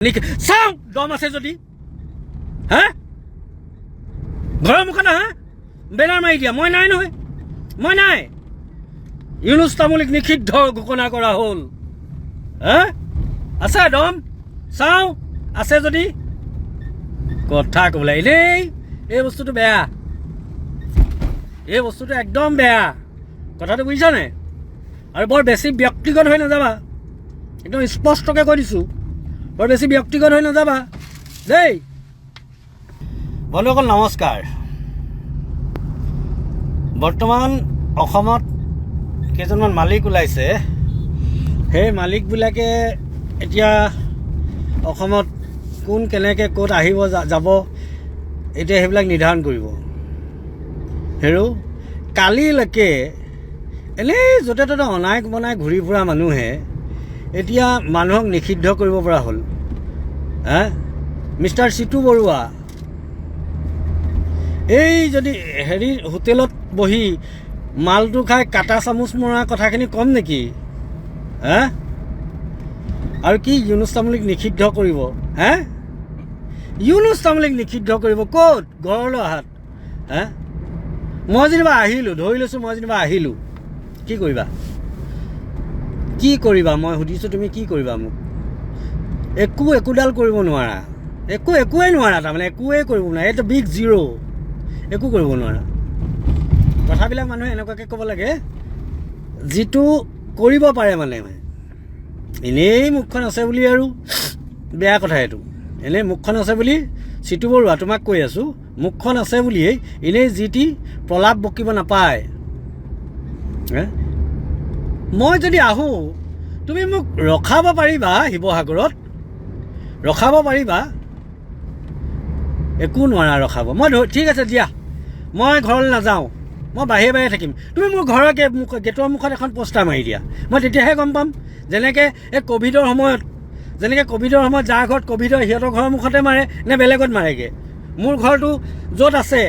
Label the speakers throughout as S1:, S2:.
S1: চাওঁ দম আছে যদি হা ঘৰৰ মুখত আহা বেনাৰ মাৰি দিয়া মই নাই নহয় মই নাই ইউনুছ তামুলীক নিষিদ্ধ ঘোষণা কৰা হ'ল হা আছে দম চাওঁ আছে যদি কথা ক'বলৈ এনেই এই বস্তুটো বেয়া এই বস্তুটো একদম বেয়া কথাটো বুজিছা নাই আৰু বৰ বেছি ব্যক্তিগত হৈ নাযাবা একদম স্পষ্টকৈ কৈ দিছোঁ বৰ বেছি ব্যক্তিগত হৈ নাযাবা দেই বন্ধুসকল নমস্কাৰ বৰ্তমান অসমত কেইজনমান মালিক ওলাইছে সেই মালিকবিলাকে এতিয়া অসমত কোন কেনেকৈ ক'ত আহিব যাব এতিয়া সেইবিলাক নিৰ্ধাৰণ কৰিব হেৰু কালিলৈকে এনেই য'তে ত'তে অনাই বনাই ঘূৰি ফুৰা মানুহে এতিয়া মানুহক নিষিদ্ধ কৰিব পৰা হ'ল হা মিষ্টাৰ চিটু বৰুৱা এই যদি হেৰি হোটেলত বহি মালটো খাই কাটা চামুচ মৰা কথাখিনি ক'ম নেকি হা আৰু কি ইউনুছ তামুলীক নিষিদ্ধ কৰিব হা ইউনুছ তামুলীক নিষিদ্ধ কৰিব ক'ত ঘৰলৈ অহাত হা মই যেনিবা আহিলোঁ ধৰি লৈছোঁ মই যেনিবা আহিলোঁ কি কৰিবা মই সুধিছোঁ তুমি কি কৰিবা মোক একোডাল কৰিব নোৱাৰা একোৱেই নোৱাৰা তাৰমানে একোৱেই কৰিব নোৱাৰা এইটো বিগ জিৰ' একো কৰিব নোৱাৰা কথাবিলাক মানুহে এনেকুৱাকৈ ক'ব লাগে যিটো কৰিব পাৰে মানে এনেই মুখখন আছে বুলি আৰু বেয়া কথা এইটো এনেই মুখখন আছে বুলি চিটু বৰুৱা তোমাক কৈ আছোঁ মুখখন আছে বুলিয়েই এনেই যি টি প্ৰলাপ বকিব নাপায় মই যদি আহোঁ তুমি মোক ৰখাব পাৰিবা শিৱসাগৰত ৰখাব পাৰিবা একো নোৱাৰা ৰখাব মই ঠিক আছে দিয়া মই ঘৰলৈ নাযাওঁ মই বাহিৰে বাহিৰে থাকিম তুমি মোৰ ঘৰৰ গেটৰ মুখত এখন পোষ্টাৰ মাৰি দিয়া মই তেতিয়াহে গম পাম যেনেকৈ এই ক'ভিডৰ সময়ত যাৰ ঘৰত ক'ভিড হয় সিহঁতৰ ঘৰৰ মুখতে মাৰে নে বেলেগত মাৰেগৈ মোৰ ঘৰটো য'ত আছে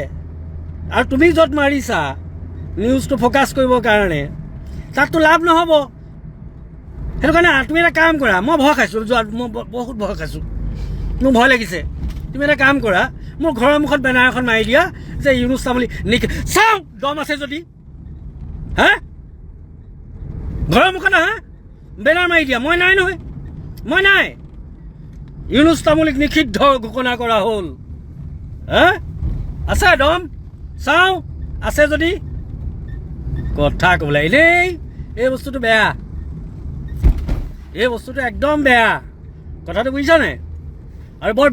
S1: আৰু তুমি য'ত মাৰিছা নিউজটো ফ'কাছ কৰিবৰ কাৰণে তাততো লাভ নহ'ব সেইটো কাৰণে তুমি এটা কাম কৰা মই ভয় খাইছোঁ মই বহুত ভয় খাইছোঁ মোৰ ভয় লাগিছে তুমি এটা কাম কৰা মোৰ ঘৰৰ মুখত বেনাৰ এখন মাৰি দিয়া যে ইউনুছ তামুলী চাওঁ দম আছে যদি হা ঘৰৰ মুখত আহা বেনাৰ মাৰি দিয়া মই নাই নহয় মই নাই ইউনুছ তামুলীক নিষিদ্ধ ঘোষণা কৰা হ'ল হা আছে দম চাওঁ আছে যদি কথা ক'বলৈ এনেই এই বস্তুটো বেয়া এই বস্তুটো একদম বেয়া কথাটো বুজিছা নাই আৰু বৰ